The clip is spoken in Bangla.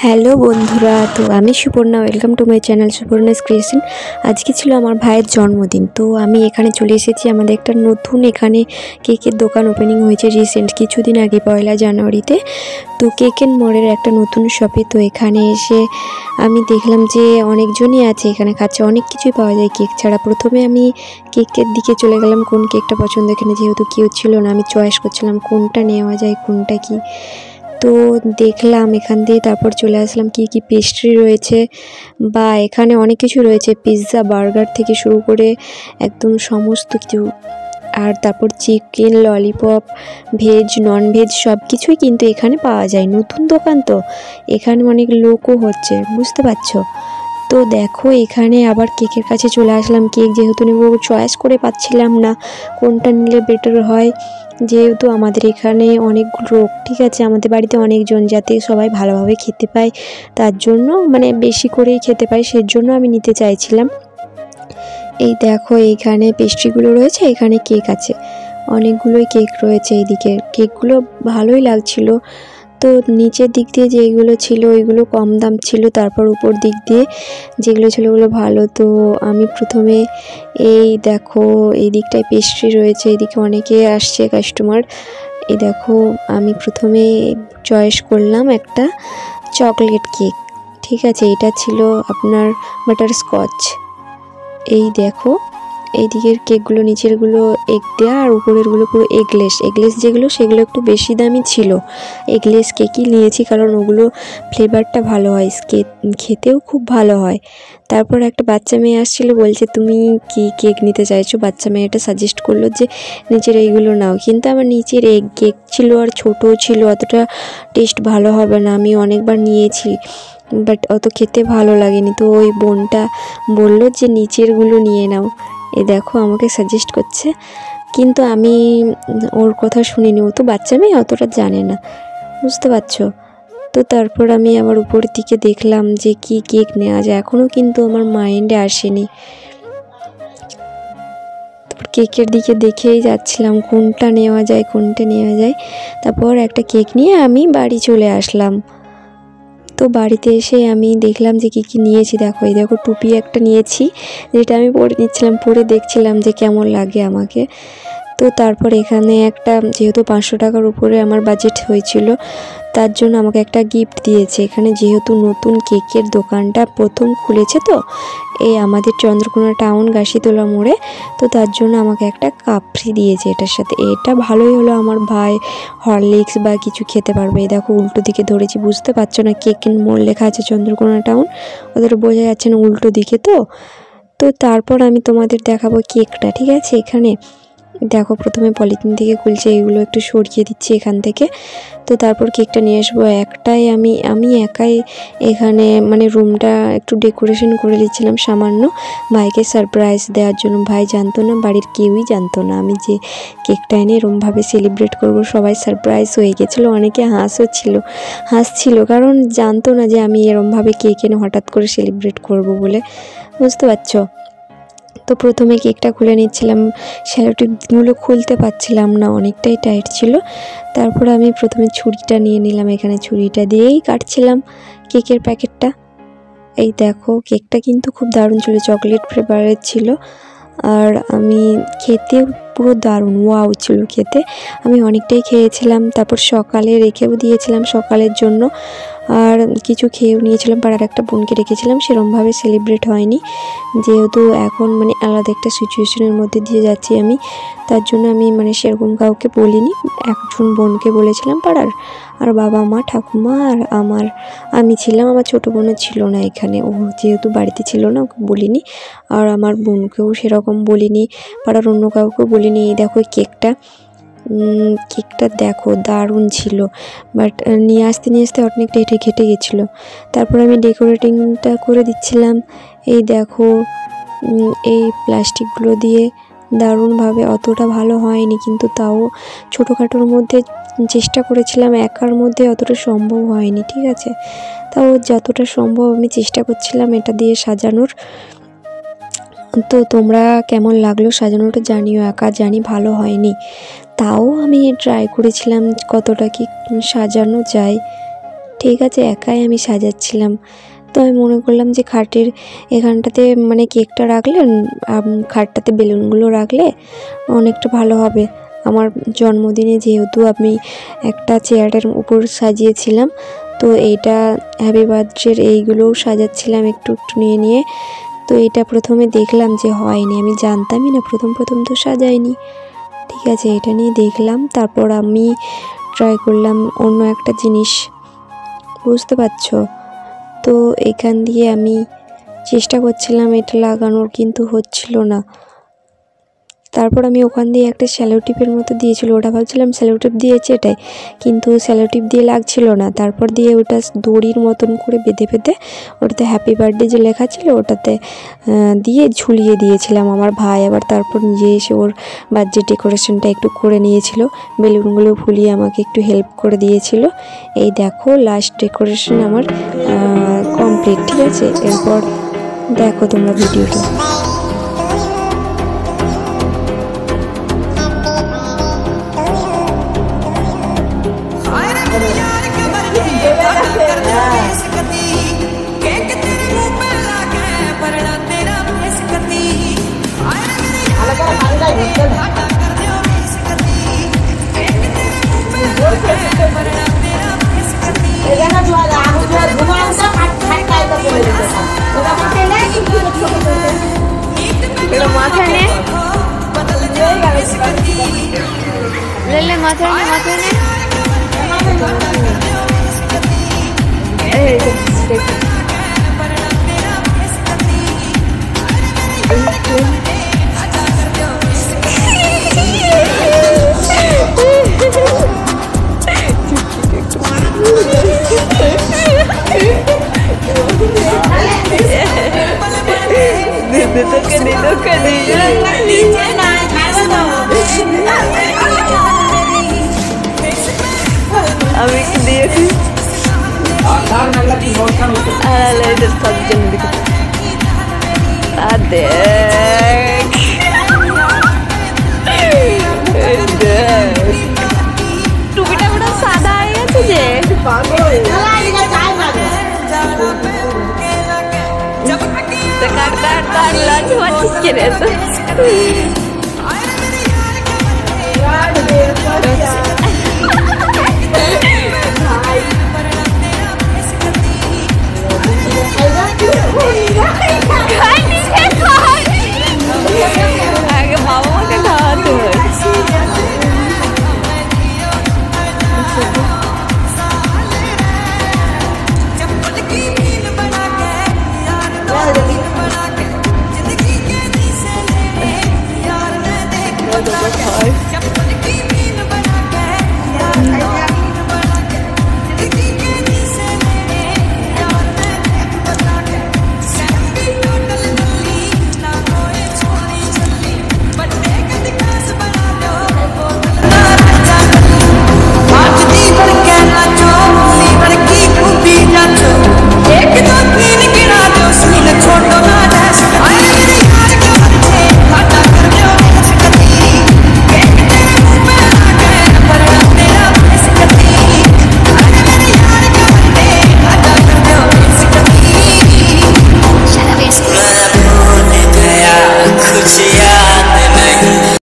হ্যালো বন্ধুরা, তো আমি Suparna. Welcome to my channel Suparna's creation. আজকে ছিল আমার ভাইয়ের জন্মদিন, তো আমি এখানে চলে এসেছি। আমাদের একটা নতুন এখানে কেকের দোকান ওপেনিং হয়েছে রিসেন্ট কিছুদিন আগে, 1 জানুয়ারিতে। তো কেক অ্যান্ড মোরের একটা নতুন শপে। তো এখানে এসে আমি দেখলাম যে অনেকজনই আছে এখানে খাচ্ছে, অনেক কিছুই পাওয়া যায় কেক ছাড়া। প্রথমে আমি কেকের দিকে চলে গেলাম, কোন কেকটা পছন্দ। এখানে যেহেতু কেউ ছিল না, আমি চয়েস করছিলাম কোনটা নেওয়া যায়, কোনটা কি। তো দেখলাম এখান দিয়ে, তারপর চলে আসলাম কি কি পেস্ট্রি রয়েছে, বা এখানে অনেক কিছু রয়েছে, পিৎজা বার্গার থেকে শুরু করে একদম সমস্ত কিছু। আর তারপর chicken lollipop, veg non veg সব কিছুই কিন্তু এখানে পাওয়া যায়। নতুন দোকান তো, এখানে অনেক লোকও হচ্ছে, বুঝতে পারছো। তো দেখো এখানে আবার কেকের কাছে চলে আসলাম। কেক যেহেতু নেব, চয়েস করে পাচ্ছিলাম না কোনটা নিলে বেটার হয়, যেহেতু আমাদের এখানে অনেকগুলো লোক, ঠিক আছে, আমাদের বাড়িতে অনেকজন, যাতে সবাই ভালোভাবে খেতে পায়, তার জন্য মানে বেশি করেই খেতে পায়, সেজন্য আমি নিতে চাইছিলাম। এই দেখো এইখানে পেস্ট্রিগুলো রয়েছে, এখানে কেক আছে, অনেকগুলোই কেক রয়েছে। এইদিকে কেকগুলো ভালোই লাগছিল। তো নিচের দিক দিয়ে যেগুলো ছিল ওইগুলো কম দাম ছিল, তারপর উপর দিক দিয়ে যেগুলো ছিল ওগুলো ভালো। তো আমি প্রথমে এই দেখো এই দিকটায় পেস্ট্রি রয়েছে, এদিকে অনেকে আসছে কাস্টমার। এই দেখো আমি প্রথমে চয়েস করলাম একটা চকলেট কেক, ঠিক আছে। এটা ছিল আপনার বাটার স্কচ। এই দেখো এই দিকের কেকগুলো, নিচেরগুলো এগ দেওয়া আর উপরেরগুলো পুরো এগলেস যেগুলো, সেগুলো একটু বেশি দামি ছিল। এগলেস কেকই নিয়েছি, কারণ ওগুলো ফ্লেভারটা ভালো হয়, খেতেও খুব ভালো হয়। তারপর একটা বাচ্চা মেয়ে আসছিলো, বলছে তুমি কি কেক নিতে চাইছো। বাচ্চা মেয়েটা সাজেস্ট করলো যে নিচের এইগুলো নাও, কিন্তু আমার নিচের এগ কেক ছিল আর ছোটো ছিল, অতটা টেস্ট ভালো হবে না। আমি অনেকবার নিয়েছি, বাট অত খেতে ভালো লাগেনি। তো ওই বোনটা বলল যে নিচেরগুলো নিয়ে নাও। এই দেখো আমাকে সাজেস্ট করছে, কিন্তু আমি ওর কথা শুনিনি, ও তো বাচ্চা মেয়ে, অতটা জানে না, বুঝতে পারছো। তো তারপর আমি আবার উপরের দিকে দেখলাম যে কি কেক নেওয়া যায়, এখনও কিন্তু আমার মাইন্ডে আসেনি। তারপর কেকের দিকে দেখেই যাচ্ছিলাম কোনটা নেওয়া যায়। তারপর একটা কেক নিয়ে আমি বাড়ি চলে আসলাম। তো বাড়িতে এসে আমি দেখলাম যে কী কী নিয়েছি। দেখো এই দেখো টুপি একটা নিয়েছি, যেটা আমি পরে নিচ্ছিলাম, পরে দেখছিলাম যে কেমন লাগে আমাকে। তো তারপর এখানে একটা, যেহেতু 500 টাকার উপরে আমার বাজেট হয়েছিল, তার জন্য আমাকে একটা গিফট দিয়েছে। এখানে যেহেতু নতুন কেকের দোকানটা প্রথম খুলেছে, তো এই আমাদের চন্দ্রকোনা টাউন গাছিতলা মোড়ে, তো তার জন্য আমাকে একটা কাপ ফ্রি দিয়েছে এটার সাথে। এটা ভালোই হলো, আমার ভাই হরলিক্স বা কিছু খেতে পারবে। এই দেখো উল্টো দিকে ধরেছি, বুঝতে পারছো না, কেক অ্যান্ড মোর লেখা আছে চন্দ্রকোনা টাউন, ওদের বোঝা যাচ্ছে না উল্টো দিকে। তো তারপর আমি তোমাদের দেখাবো কেকটা, ঠিক আছে। এখানে দেখো প্রথমে পলিথিন থেকে খুলছে, এগুলো একটু সরিয়ে দিচ্ছি এখান থেকে। তো তারপর কেকটা নিয়ে আসবো। একটাই আমি একাই এখানে মানে রুমটা একটু ডেকোরেশন করে দিচ্ছিলাম সামান্য, ভাইকে সারপ্রাইজ দেওয়ার জন্য। ভাই জানতো না, বাড়ির কেউই জানতো না আমি যে কেকটা এনে এরমভাবে সেলিব্রেট করব। সবাই সারপ্রাইজ হয়ে গেছিলো, অনেকে হাসছিল, কারণ জানতো না যে আমি এরমভাবে কেক এনে হঠাৎ করে সেলিব্রেট করব বলে, বুঝতে পারছো। তো প্রথমে কেকটা খুলে নিচ্ছিলাম, শ্যালোটিপগুলো খুলতে পারছিলাম না, অনেকটাই টাইট ছিল। তারপর আমি প্রথমে ছুরিটা নিয়ে নিলাম, এখানে ছুরিটা দিয়েই কাটছিলাম কেকের প্যাকেটটা। এই দেখো কেকটা কিন্তু খুব দারুণ ছিল, চকলেট ফ্লেভারের ছিল, আর আমি খেতেও পুরো দারুণ, ওয়াও ছিল খেতে। আমি অনেকটাই খেয়েছিলাম, তারপর সকালে রেখেও দিয়েছিলাম সকালের জন্য, আর কিছু খেয়েও নিয়েছিলাম। পাড়ার একটা বোনকে রেখেছিলাম, সেরমভাবে সেলিব্রেট হয়নি, যেহেতু এখন মানে আলাদা একটা সিচুয়েশনের মধ্যে দিয়ে যাচ্ছি আমি, তার জন্য আমি মানে সেরকম কাউকে বলিনি। একজন বোনকে বলেছিলাম পাড়ার, আর বাবা মা ঠাকুমা আর আমি ছিলাম। আমার ছোটো বোনও ছিল না এখানে, ও যেহেতু বাড়িতে ছিল না, ওকে বলিনি। আর আমার বোনকেও সেরকম বলিনি, পাড়ার অন্য কাউকেও বলিনি। এই দেখো কেকটা দেখো দারুণ ছিল, বাট নিয়ে আসতে অনেকটা এটা ঘেটে গেছিলো। তারপর আমি ডেকোরেটিংটা করে দিচ্ছিলাম। এই দেখো এই প্লাস্টিকগুলো দিয়ে দারুণভাবে, অতটা ভালো হয়নি, কিন্তু তাও ছোটোখাটোর মধ্যে চেষ্টা করেছিলাম, একার মধ্যে অতটা সম্ভব হয়নি, ঠিক আছে। তাও যতটা সম্ভব আমি চেষ্টা করছিলাম এটা দিয়ে সাজানোর। তো তোমরা কেমন লাগলো সাজানোটা জানিও, একা জানি ভালো হয়নি, তাও আমি ট্রাই করেছিলাম কতটা কি সাজানো যায়, ঠিক ঠিক আছে, একাই আমি সাজাচ্ছিলাম। তো আমি মনে করলাম যে খাটের এখানটাতে মানে কেকটা রাখলে, খাটটাতে বেলুনগুলো রাখলে অনেকটা ভালো হবে। আমার জন্মদিনে যেহেতু আমি একটা চেয়ারের উপর সাজিয়েছিলাম, তো এইটা হ্যাপি বার্থডের এইগুলোও সাজাচ্ছিলাম একটু একটু নিয়ে নিয়ে। তো এটা প্রথমে দেখলাম যে হয়নি, আমি জানতামই না, প্রথম তো সাজাইনি। ঠিক আছে, এটা নিয়ে দেখলাম, তারপর আমি ট্রাই করলাম অন্য একটা জিনিস, বুঝতে পারছো? তো এখান দিয়ে আমি চেষ্টা করছিলাম এটা লাগানোর, কিন্তু হচ্ছিল না। তারপর আমি ওখান দিয়ে একটা স্যালো টিপের মতো দিয়েছিল, ওটা ভাবছিলাম স্যালো টিপ দিয়েছে এটাই, কিন্তু স্যালো টিপ দিয়ে লাগছিল না। তারপর দিয়ে ওটা দড়ির মতন করে বেঁধে বেঁধে ওটাতে হ্যাপি বার্থডে যে লেখা ছিল ওটাতে দিয়ে ঝুলিয়ে দিয়েছিলাম। আমার ভাই আবার তারপর নিজে এসে ওর বার্থডে ডেকোরেশনটা একটু করে নিয়েছিল, বেলুনগুলো ফুলিয়ে আমাকে একটু হেল্প করে দিয়েছিল। এই দেখো লাস্ট ডেকোরেশন আমার কমপ্লিট। ঠিক আছে, এরপর দেখো তোমরা ভিডিওটা। মাথায় নে, মাথায় নে, মাথায় নে। আমি কি দিয়েছি টুপিটা পুরো সাদা হয়ে গেছে যে কাট লাঞ্চ